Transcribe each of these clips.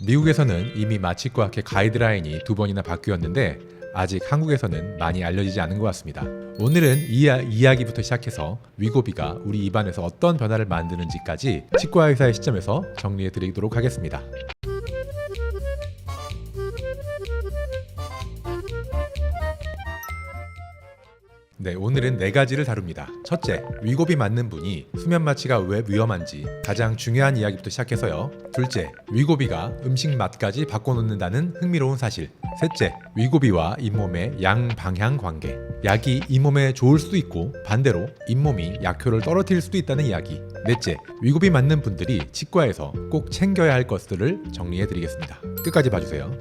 미국에서는 이미 마취과학회 가이드라인이 2번이나 바뀌었는데 아직 한국에서는 많이 알려지지 않은 것 같습니다. 오늘은 이 이야기부터 시작해서 위고비가 우리 입안에서 어떤 변화를 만드는지까지 치과의사의 시점에서 정리해 드리도록 하겠습니다. 네, 오늘은 4가지를 다룹니다. 첫째, 위고비 맞는 분이 수면 마취가 왜 위험한지 가장 중요한 이야기부터 시작해서요. 둘째, 위고비가 음식 맛까지 바꿔놓는다는 흥미로운 사실. 셋째, 위고비와 잇몸의 양방향 관계. 약이 잇몸에 좋을 수도 있고 반대로 잇몸이 약효를 떨어뜨릴 수도 있다는 이야기. 넷째, 위고비 맞는 분들이 치과에서 꼭 챙겨야 할 것들을 정리해 드리겠습니다. 끝까지 봐주세요.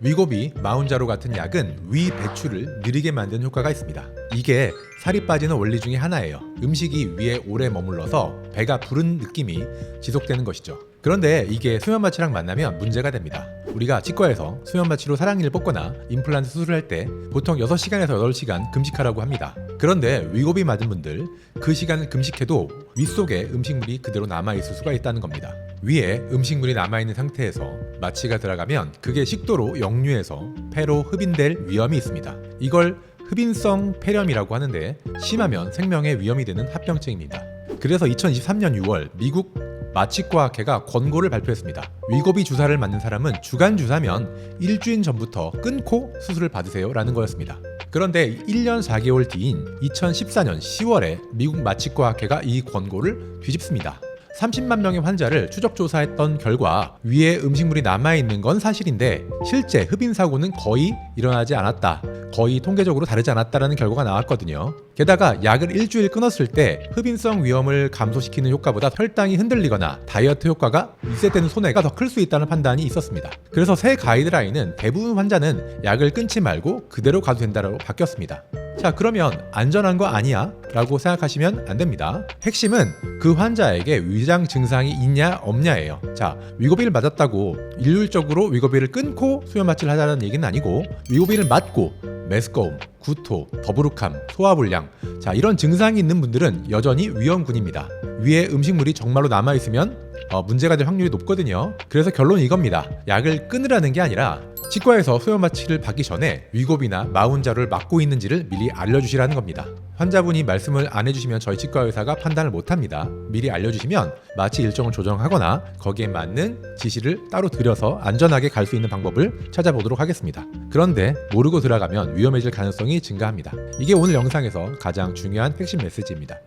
위고비, 마운자로 같은 약은 위 배출을 느리게 만드는 효과가 있습니다. 이게 살이 빠지는 원리 중에 하나예요. 음식이 위에 오래 머물러서 배가 부른 느낌이 지속되는 것이죠. 그런데 이게 수면 마취랑 만나면 문제가 됩니다. 우리가 치과에서 수면 마취로 사랑니를 뽑거나 임플란트 수술을 할 때 보통 6시간에서 8시간 금식하라고 합니다. 그런데 위고비 맞은 분들 그 시간을 금식해도 윗속에 음식물이 그대로 남아있을 수가 있다는 겁니다. 위에 음식물이 남아있는 상태에서 마취가 들어가면 그게 식도로 역류해서 폐로 흡인될 위험이 있습니다. 이걸 흡인성 폐렴이라고 하는데 심하면 생명에 위험이 되는 합병증입니다. 그래서 2023년 6월 미국 마취과학회가 권고를 발표했습니다. 위고비 주사를 맞는 사람은 주간 주사면 일주일 전부터 끊고 수술을 받으세요 라는 거였습니다. 그런데 1년 4개월 뒤인 2014년 10월에 미국 마취과학회가 이 권고를 뒤집습니다. 30만 명의 환자를 추적 조사했던 결과 위에 음식물이 남아있는 건 사실인데 실제 흡인 사고는 거의 일어나지 않았다. 거의 통계적으로 다르지 않았다라는 결과가 나왔거든요. 게다가 약을 일주일 끊었을 때 흡인성 위험을 감소시키는 효과보다 혈당이 흔들리거나 다이어트 효과가 리셋되는 손해가 더 클 수 있다는 판단이 있었습니다. 그래서 새 가이드라인은 대부분 환자는 약을 끊지 말고 그대로 가도 된다고 바뀌었습니다. 자, 그러면 안전한 거 아니야? 라고 생각하시면 안 됩니다. 핵심은 그 환자에게 위장 증상이 있냐 없냐예요. 자, 위고비를 맞았다고 일률적으로 위고비를 끊고 수면 마취를 하자는 얘기는 아니고 위고비를 맞고 메스꺼움, 구토, 더부룩함, 소화불량, 자, 이런 증상이 있는 분들은 여전히 위험군입니다. 위에 음식물이 정말로 남아있으면 문제가 될 확률이 높거든요. 그래서 결론은 이겁니다. 약을 끊으라는 게 아니라 치과에서 수면 마취를 받기 전에 위고비나 마운자를 맞고 있는지를 미리 알려주시라는 겁니다. 환자분이 말씀을 안 해주시면 저희 치과 의사가 판단을 못합니다. 미리 알려주시면 마취 일정을 조정하거나 거기에 맞는 지시를 따로 드려서 안전하게 갈 수 있는 방법을 찾아보도록 하겠습니다. 그런데 모르고 들어가면 위험해질 가능성이 증가합니다. 이게 오늘 영상에서 가장 중요한 핵심 메시지입니다.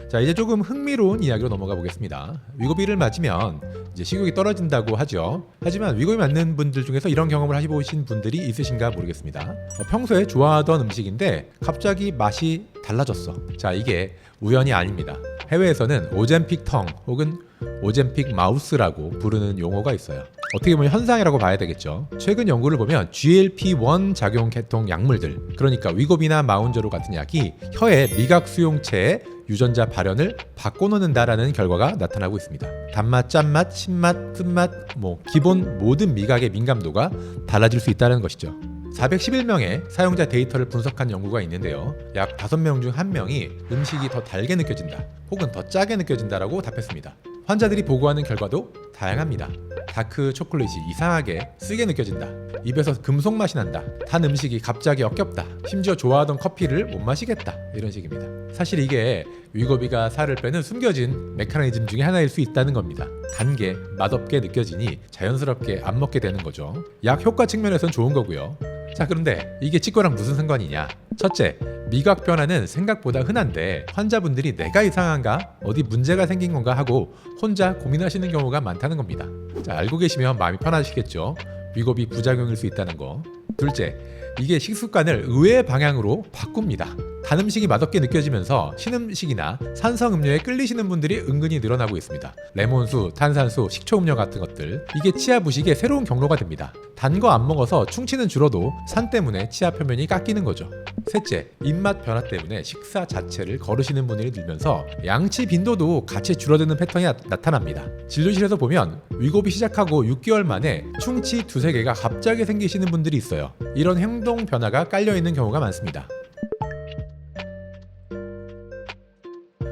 자, 이제 조금 흥미로운 이야기로 넘어가 보겠습니다. 위고비를 맞으면 이제 식욕이 떨어진다고 하죠. 하지만 위고비 맞는 분들 중에서 이런 경험을 해보신 분들이 있으신가 모르겠습니다. 평소에 좋아하던 음식인데 갑자기 맛이 달라졌어. 자, 이게 우연이 아닙니다. 해외에서는 오젬픽 텅 혹은 오젬픽 마우스라고 부르는 용어가 있어요. 어떻게 보면 현상이라고 봐야 되겠죠. 최근 연구를 보면 GLP-1 작용 계통 약물들, 그러니까 위고비나 마운저로 같은 약이 혀의 미각 수용체의 유전자 발현을 바꿔놓는다라는 결과가 나타나고 있습니다. 단맛, 짠맛, 신맛, 쓴맛, 기본 모든 미각의 민감도가 달라질 수 있다는 것이죠. 411명의 사용자 데이터를 분석한 연구가 있는데요. 약 5명 중 1명이 음식이 더 달게 느껴진다 혹은 더 짜게 느껴진다라고 답했습니다. 환자들이 보고하는 결과도 다양합니다. 다크 초콜릿이 이상하게 쓰게 느껴진다. 입에서 금속 맛이 난다. 단 음식이 갑자기 역겹다. 심지어 좋아하던 커피를 못 마시겠다. 이런 식입니다. 사실 이게 위고비가 살을 빼는 숨겨진 메커니즘 중에 하나일 수 있다는 겁니다. 단 게 맛없게 느껴지니 자연스럽게 안 먹게 되는 거죠. 약 효과 측면에서는 좋은 거고요. 자, 그런데 이게 치과랑 무슨 상관이냐? 첫째, 미각 변화는 생각보다 흔한데 환자분들이 내가 이상한가? 어디 문제가 생긴 건가? 하고 혼자 고민하시는 경우가 많다는 겁니다. 자, 알고 계시면 마음이 편하시겠죠? 위고비 부작용일 수 있다는 거. 둘째, 이게 식습관을 의외의 방향으로 바꿉니다. 단 음식이 맛없게 느껴지면서 신음식이나 산성 음료에 끌리시는 분들이 은근히 늘어나고 있습니다. 레몬수, 탄산수, 식초 음료 같은 것들, 이게 치아 부식의 새로운 경로가 됩니다. 단 거 안 먹어서 충치는 줄어도 산 때문에 치아 표면이 깎이는 거죠. 셋째, 입맛 변화 때문에 식사 자체를 거르시는 분들이 늘면서 양치 빈도도 같이 줄어드는 패턴이 나타납니다. 진료실에서 보면 위고비 시작하고 6개월 만에 충치 2-3개가 갑자기 생기시는 분들이 있어요. 이런 행동 변화가 깔려있는 경우가 많습니다.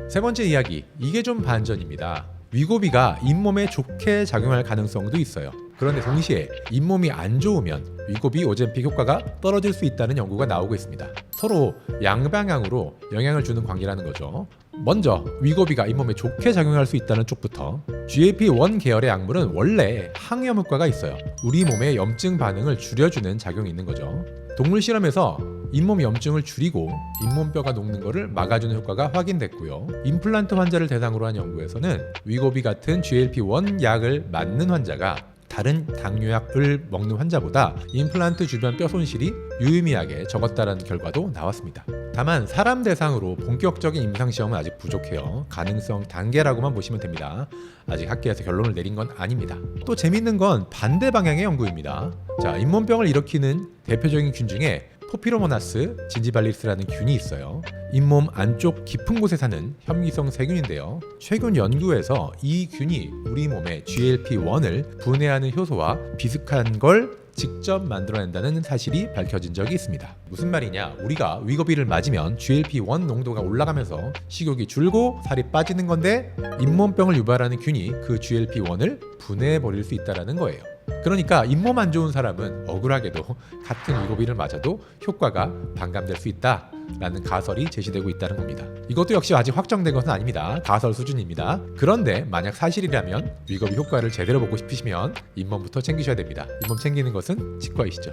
세 번째 이야기, 이게 좀 반전입니다. 위고비가 잇몸에 좋게 작용할 가능성도 있어요. 그런데 동시에 잇몸이 안 좋으면 위고비 오젬픽 효과가 떨어질 수 있다는 연구가 나오고 있습니다. 서로 양방향으로 영향을 주는 관계라는 거죠. 먼저 위고비가 잇몸에 좋게 작용할 수 있다는 쪽부터, GLP-1 계열의 약물은 원래 항염 효과가 있어요. 우리 몸의 염증 반응을 줄여주는 작용이 있는 거죠. 동물 실험에서 잇몸 염증을 줄이고 잇몸뼈가 녹는 것을 막아주는 효과가 확인됐고요. 임플란트 환자를 대상으로 한 연구에서는 위고비 같은 GLP-1 약을 맞는 환자가 다른 당뇨약을 먹는 환자보다 임플란트 주변 뼈 손실이 유의미하게 적었다는 결과도 나왔습니다. 다만 사람 대상으로 본격적인 임상시험은 아직 부족해요. 가능성 단계라고만 보시면 됩니다. 아직 학계에서 결론을 내린 건 아닙니다. 또 재밌는 건 반대 방향의 연구입니다. 자, 잇몸병을 일으키는 대표적인 균 중에 포피로모나스 진지발리스라는 균이 있어요. 잇몸 안쪽 깊은 곳에 사는 현미성 세균인데요. 최근 연구에서 이 균이 우리 몸에 GLP-1을 분해하는 효소와 비슷한 걸 직접 만들어낸다는 사실이 밝혀진 적이 있습니다. 무슨 말이냐? 우리가 위고비를 맞으면 GLP-1 농도가 올라가면서 식욕이 줄고 살이 빠지는 건데 잇몸병을 유발하는 균이 그 GLP-1을 분해해버릴 수 있다는 거예요. 그러니까 잇몸 안 좋은 사람은 억울하게도 같은 위고비를 맞아도 효과가 반감될 수 있다라는 가설이 제시되고 있다는 겁니다. 이것도 역시 아직 확정된 것은 아닙니다. 가설 수준입니다. 그런데 만약 사실이라면 위고비 효과를 제대로 보고 싶으시면 잇몸부터 챙기셔야 됩니다. 잇몸 챙기는 것은 치과이시죠.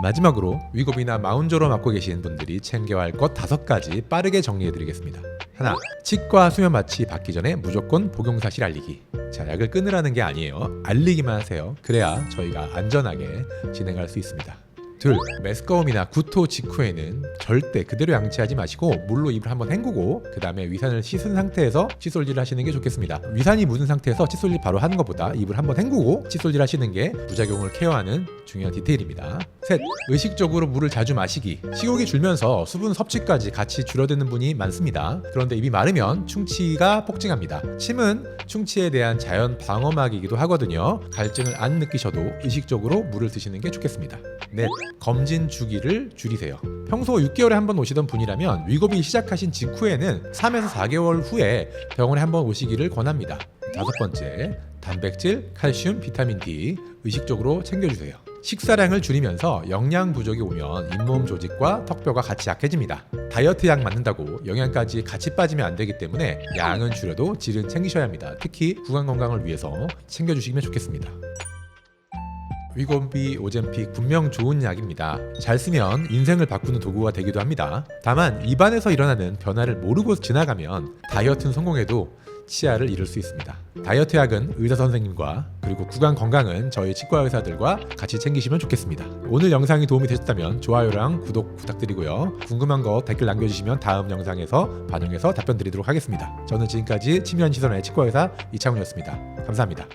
마지막으로 위고비나 마운조로 맞고 계신 분들이 챙겨야 할 것 5가지 빠르게 정리해드리겠습니다. 하나, 치과 수면 마취 받기 전에 무조건 복용 사실 알리기. 자, 약을 끊으라는 게 아니에요. 알리기만 하세요. 그래야 저희가 안전하게 진행할 수 있습니다. 둘, 메스꺼움이나 구토 직후에는 절대 그대로 양치하지 마시고 물로 입을 한번 헹구고 그 다음에 위산을 씻은 상태에서 칫솔질을 하시는 게 좋겠습니다. 위산이 묻은 상태에서 칫솔질 바로 하는 것보다 입을 한번 헹구고 칫솔질 하시는 게 부작용을 케어하는 중요한 디테일입니다. 셋, 의식적으로 물을 자주 마시기. 식욕이 줄면서 수분 섭취까지 같이 줄어드는 분이 많습니다. 그런데 입이 마르면 충치가 폭증합니다. 침은 충치에 대한 자연 방어막이기도 하거든요. 갈증을 안 느끼셔도 의식적으로 물을 드시는 게 좋겠습니다. 넷, 검진 주기를 줄이세요. 평소 6개월에 한 번 오시던 분이라면 위고비 시작하신 직후에는 3에서 4개월 후에 병원에 한 번 오시기를 권합니다. 5번째, 단백질, 칼슘, 비타민 D 의식적으로 챙겨주세요. 식사량을 줄이면서 영양 부족이 오면 잇몸 조직과 턱뼈가 같이 약해집니다. 다이어트 약 맞는다고 영양까지 같이 빠지면 안 되기 때문에 양은 줄여도 질은 챙기셔야 합니다. 특히 구강 건강을 위해서 챙겨주시면 좋겠습니다. 위고비 오젬픽 분명 좋은 약입니다. 잘 쓰면 인생을 바꾸는 도구가 되기도 합니다. 다만 입안에서 일어나는 변화를 모르고 지나가면 다이어트는 성공해도 치아를 잃을 수 있습니다. 다이어트 약은 의사 선생님과 그리고 구강 건강은 저희 치과 의사들과 같이 챙기시면 좋겠습니다. 오늘 영상이 도움이 되셨다면 좋아요랑 구독 부탁드리고요. 궁금한 거 댓글 남겨주시면 다음 영상에서 반영해서 답변 드리도록 하겠습니다. 저는 지금까지 치면 시선의 치과 의사 이창훈이었습니다. 감사합니다.